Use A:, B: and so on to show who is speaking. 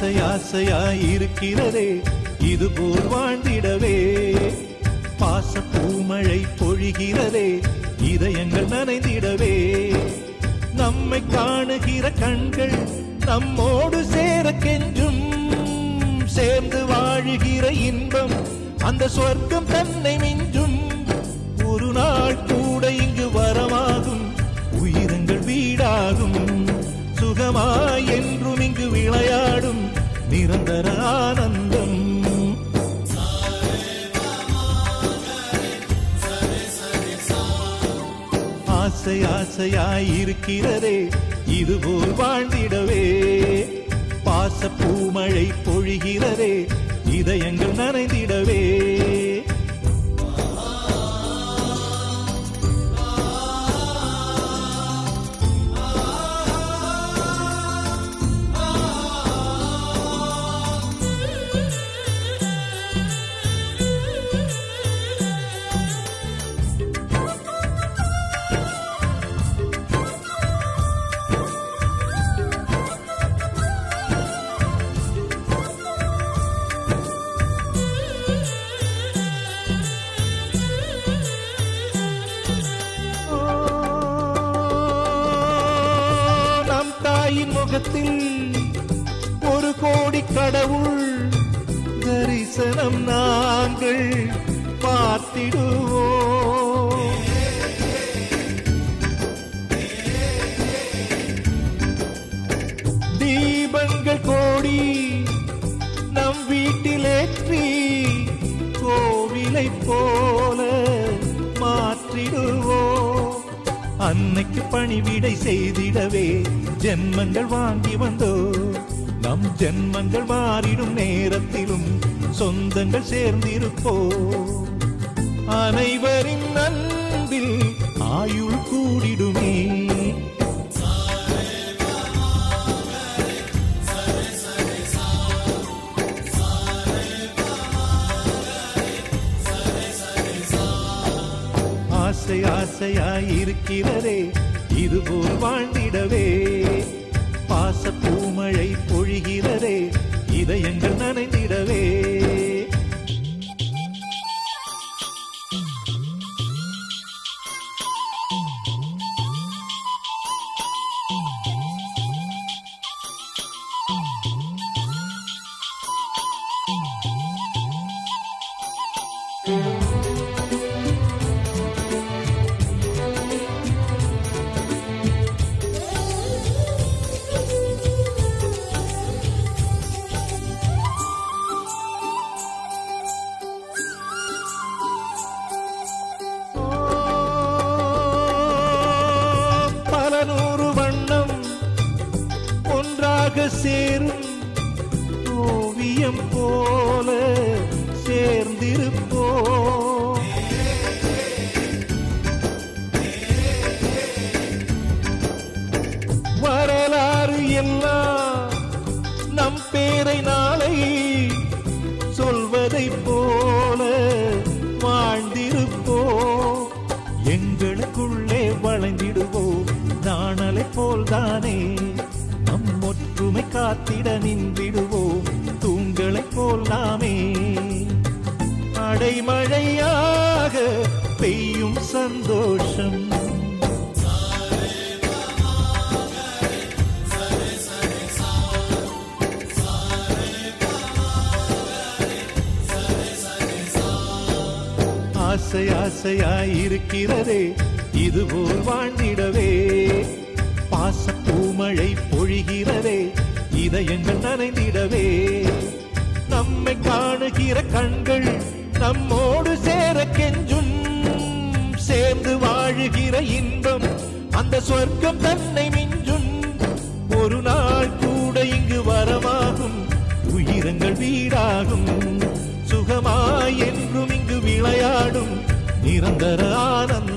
A: ஆசை ஆசையாயிருக்கிறதே இதுபோல் வாழ்ந்திடவே. பாச பூமழை பொழிகிறதே இதயங்கள் நனைந்திடவே. நம்மை காணுகிற கண்கள் நம்மோடு சேர கெஞ்சும். சேர்ந்து வாழுகிற இன்பம் அந்த சொர்க்கம் தன்னை மிஞ்சும். ஒரு நாள் கூட இங்கு வரமாகும், உயிரங்கள் வீடாகும். சுகமாய் என்றும் இங்கு விளையாடும் நிரந்தர ஆனந்தம். ஆசை ஆசையாயிருக்கிறதே இதுபோல் வாழ்ந்திடவே. பாச பூமழை பொழிகிறதே இதயங்கள் நனைந்திடவே. முகத்தில் ஒரு கோடி கடவுள் தரிசனம் நாங்கள் பார்த்திடுவோம். தீபங்கள் கோடி நம் வீட்டிலேற்றி கோவிலை போல மாற்றிடுவோம். அன்னைக்கு பணிவிடை செய்திடவே ஜென்மங்கள் வாங்கி வந்தோ. நம் ஜென்மங்கள் மாறிடும் நேரத்திலும் சொந்தங்கள் சேர்ந்திருப்போ. அனைவரின் அன்பில் ஆயுள் கூடிடுமே. ஆசை ஆசையாயிருக்கிறதே இதுபோல் வாழ்ந்திடவே. பாச பூமழை பொழிகிறதே இதயங்கள் நனைந்திடவே. சேரும் ஓவியம் போல சேர்ந்திருப்போ. வரலாறு எல்லாம் நம் பேரை நாளை சொல்வதை போல வாழ்ந்திருப்போ. எங்களுக்குள்ளே வளைந்திடுவோம் நாணலை போல்தானே. ஒற்றுமை காத்திட நின்றிடுவோம் தூங்களை போல் நாமே. அடைமழையாக பெய்யும் சந்தோஷம். ஆசை ஆசையாயிருக்கிறதே இதுபோல் வாழ்ந்திடவே. பாச பூமழை பொழிகிறதே இதயங்கள் நனைந்திடவே. நம்மை காணுகிற கண்கள் நம்மோடு சேர கெஞ்சும். சேர்ந்து வாழுகிற இன்பம் அந்த சொர்க்கம் தன்னை மிஞ்சும். ஒரு நாள் கூட இங்கு வரமாகும், உயிரங்கள் வீடாகும். சுகமாய் என்றும் இங்கு விளையாடும் நிரந்தர ஆனந்தம்.